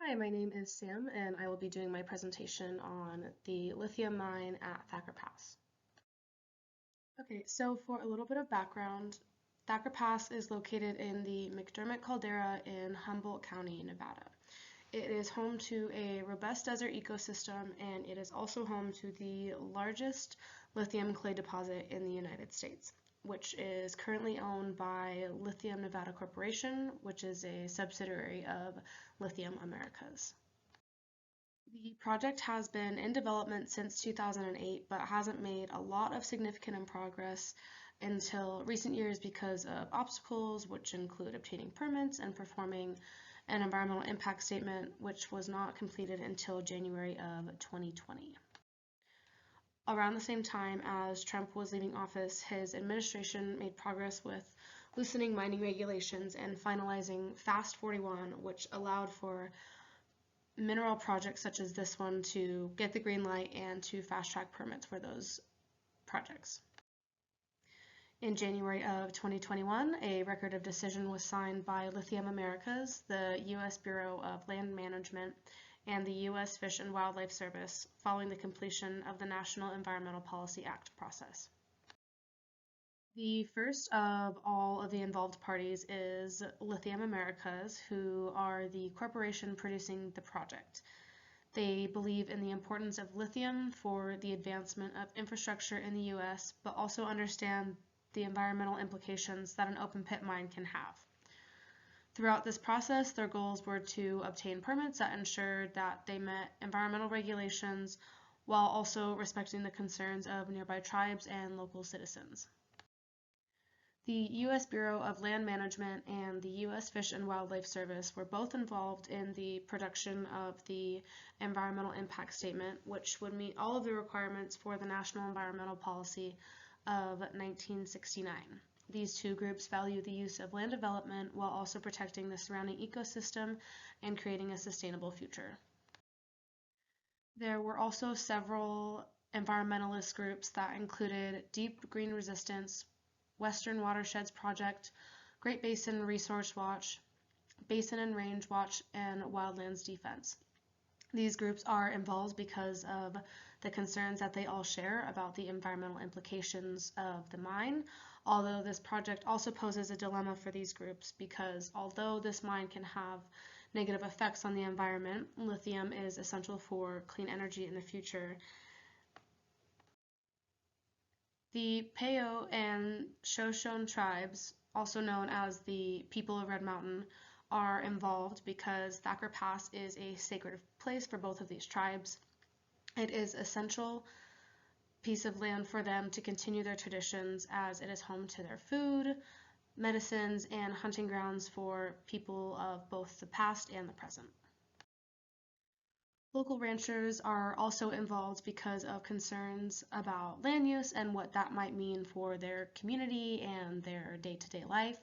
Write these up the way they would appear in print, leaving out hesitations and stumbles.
Hi, my name is Sam, and I will be doing my presentation on the lithium mine at Thacker Pass. Okay, so for a little bit of background, Thacker Pass is located in the McDermott Caldera in Humboldt County, Nevada. It is home to a robust desert ecosystem, and it is also home to the largest lithium clay deposit in the United States, which is currently owned by Lithium Nevada Corporation, which is a subsidiary of Lithium Americas. The project has been in development since 2008, but hasn't made a lot of significant progress until recent years because of obstacles, which include obtaining permits and performing an environmental impact statement, which was not completed until January of 2020. Around the same time as Trump was leaving office, his administration made progress with loosening mining regulations and finalizing Fast 41, which allowed for mineral projects such as this one to get the green light and to fast track permits for those projects. In January of 2021, a record of decision was signed by Lithium Americas, the U.S. Bureau of Land Management, and the U.S. Fish and Wildlife Service following the completion of the National Environmental Policy Act process. The first of all of the involved parties is Lithium Americas, who are the corporation producing the project. They believe in the importance of lithium for the advancement of infrastructure in the U.S., but also understand the environmental implications that an open pit mine can have. Throughout this process, their goals were to obtain permits that ensured that they met environmental regulations while also respecting the concerns of nearby tribes and local citizens. The U.S. Bureau of Land Management and the U.S. Fish and Wildlife Service were both involved in the production of the environmental impact statement, which would meet all of the requirements for the National Environmental Policy of 1969. These two groups value the use of land development while also protecting the surrounding ecosystem and creating a sustainable future. There were also several environmentalist groups that included Deep Green Resistance, Western Watersheds Project, Great Basin Resource Watch, Basin and Range Watch, and Wildlands Defense. These groups are involved because of the concerns that they all share about the environmental implications of the mine, although this project also poses a dilemma for these groups because although this mine can have negative effects on the environment, lithium is essential for clean energy in the future. The Peo and Shoshone tribes, also known as the People of Red Mountain, are involved because Thacker Pass is a sacred place for both of these tribes. It is an essential piece of land for them to continue their traditions as it is home to their food, medicines, and hunting grounds for people of both the past and the present. Local ranchers are also involved because of concerns about land use and what that might mean for their community and their day-to-day life.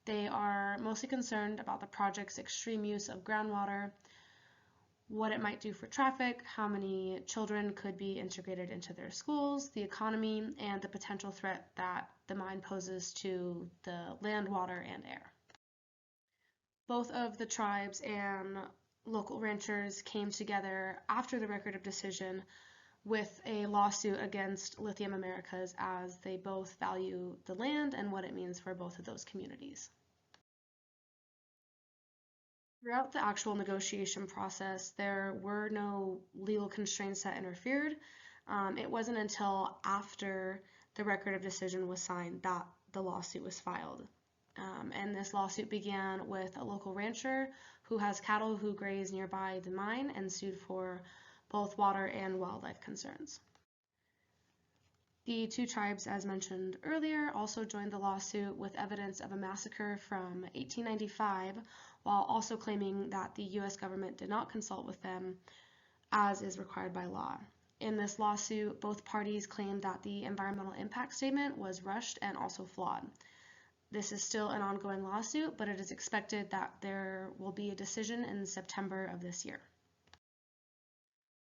They are mostly concerned about the project's extreme use of groundwater, what it might do for traffic, how many children could be integrated into their schools, the economy, and the potential threat that the mine poses to the land, water, and air. Both of the tribes and local ranchers came together after the record of decision with a lawsuit against Lithium Americas as they both value the land and what it means for both of those communities. Throughout the actual negotiation process, there were no legal constraints that interfered. It wasn't until after the record of decision was signed that the lawsuit was filed. And this lawsuit began with a local rancher who has cattle who graze nearby the mine and sued for both water and wildlife concerns. The two tribes, as mentioned earlier, also joined the lawsuit with evidence of a massacre from 1895, while also claiming that the U.S. government did not consult with them, as is required by law. In this lawsuit, both parties claimed that the environmental impact statement was rushed and also flawed. This is still an ongoing lawsuit, but it is expected that there will be a decision in September of this year.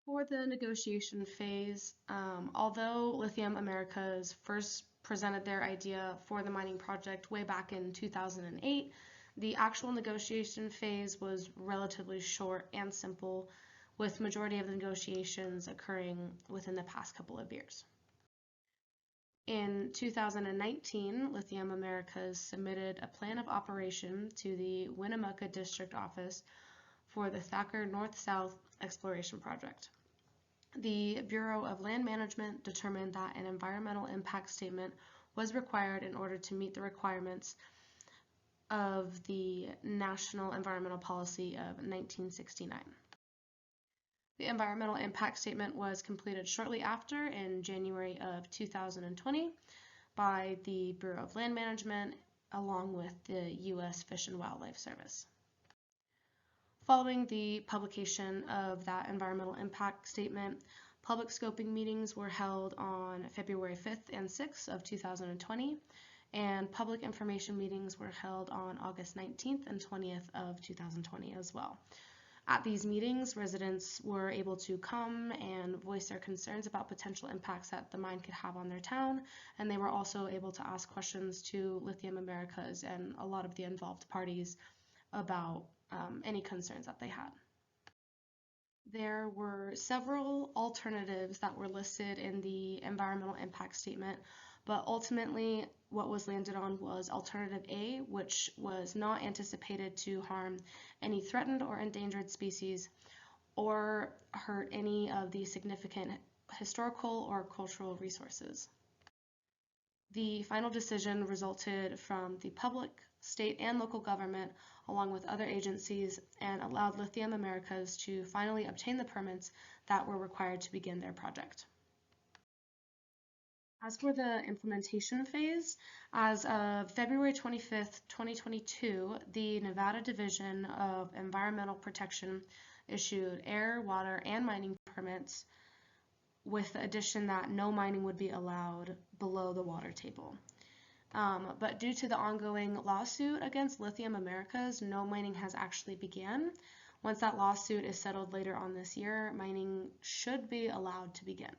For the negotiation phase, although Lithium Americas first presented their idea for the mining project way back in 2008, The actual negotiation phase was relatively short and simple, with majority of the negotiations occurring within the past couple of years. In 2019, Lithium Americas submitted a plan of operation to the Winnemucca District Office for the Thacker North-South Exploration Project. The Bureau of Land Management determined that an environmental impact statement was required in order to meet the requirements of the National Environmental Policy of 1969. The environmental impact statement was completed shortly after, in January of 2020, by the Bureau of Land Management along with the U.S. Fish and Wildlife Service. Following the publication of that environmental impact statement, public scoping meetings were held on February 5th and 6th of 2020, and public information meetings were held on August 19th and 20th of 2020 as well. At these meetings, residents were able to come and voice their concerns about potential impacts that the mine could have on their town, and they were also able to ask questions to Lithium Americas and a lot of the involved parties about any concerns that they had. There were several alternatives that were listed in the environmental impact statement, but ultimately what was landed on was alternative A, which was not anticipated to harm any threatened or endangered species or hurt any of the significant historical or cultural resources. The final decision resulted from the public, state, and local government along with other agencies and allowed Lithium Americas to finally obtain the permits that were required to begin their project. As for the implementation phase, as of February 25th, 2022, the Nevada Division of Environmental Protection issued air, water, and mining permits, with the addition that no mining would be allowed below the water table. But due to the ongoing lawsuit against Lithium Americas, no mining has actually begun. Once that lawsuit is settled later on this year, mining should be allowed to begin.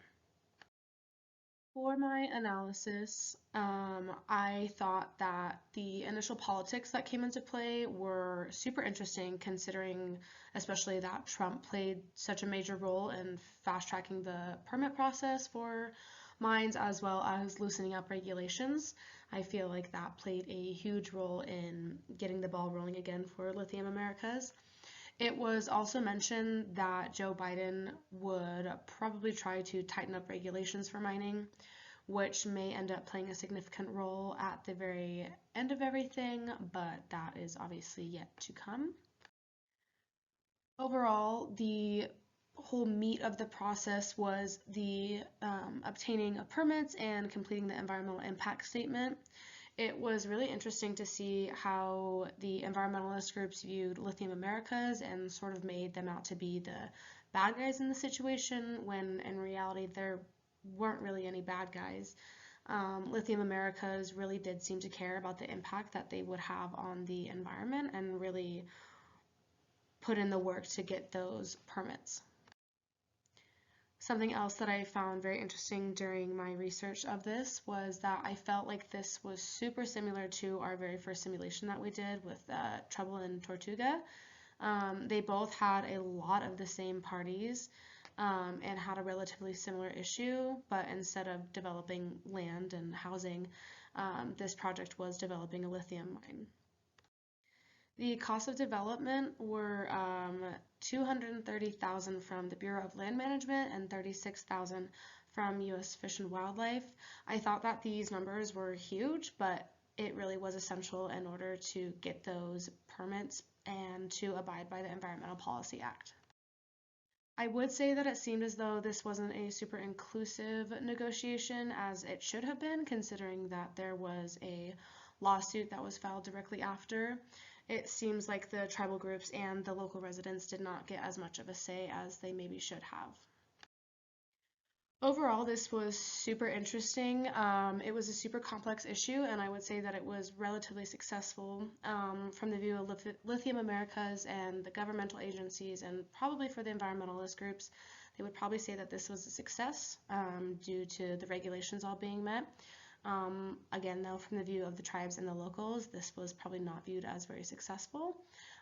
For my analysis, I thought that the initial politics that came into play were super interesting, considering especially that Trump played such a major role in fast-tracking the permit process for mines as well as loosening up regulations. I feel like that played a huge role in getting the ball rolling again for Lithium Americas. It was also mentioned that Joe Biden would probably try to tighten up regulations for mining, which may end up playing a significant role at the very end of everything, but that is obviously yet to come. Overall, the whole meat of the process was the obtaining of permits and completing the environmental impact statement. It was really interesting to see how the environmentalist groups viewed Lithium Americas and sort of made them out to be the bad guys in the situation, when in reality there weren't really any bad guys. Lithium Americas really did seem to care about the impact that they would have on the environment and really put in the work to get those permits. Something else that I found very interesting during my research of this was that I felt like this was super similar to our very first simulation that we did with Trouble in Tortuga. They both had a lot of the same parties and had a relatively similar issue, but instead of developing land and housing, this project was developing a lithium mine. The cost of development were $230,000 from the Bureau of Land Management and $36,000 from U.S. Fish and Wildlife. I thought that these numbers were huge, but it really was essential in order to get those permits and to abide by the Environmental Policy Act. I would say that it seemed as though this wasn't a super inclusive negotiation, as it should have been, considering that there was a lawsuit that was filed directly after. It seems like the tribal groups and the local residents did not get as much of a say as they maybe should have. Overall, this was super interesting. It was a super complex issue, and I would say that it was relatively successful from the view of Lithium Americas and the governmental agencies, and probably for the environmentalist groups. They would probably say that this was a success due to the regulations all being met. Again, though, from the view of the tribes and the locals, this was probably not viewed as very successful.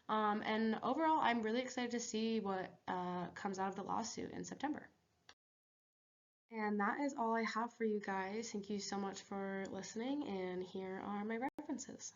And overall, I'm really excited to see what comes out of the lawsuit in September. And that is all I have for you guys. Thank you so much for listening, and here are my references.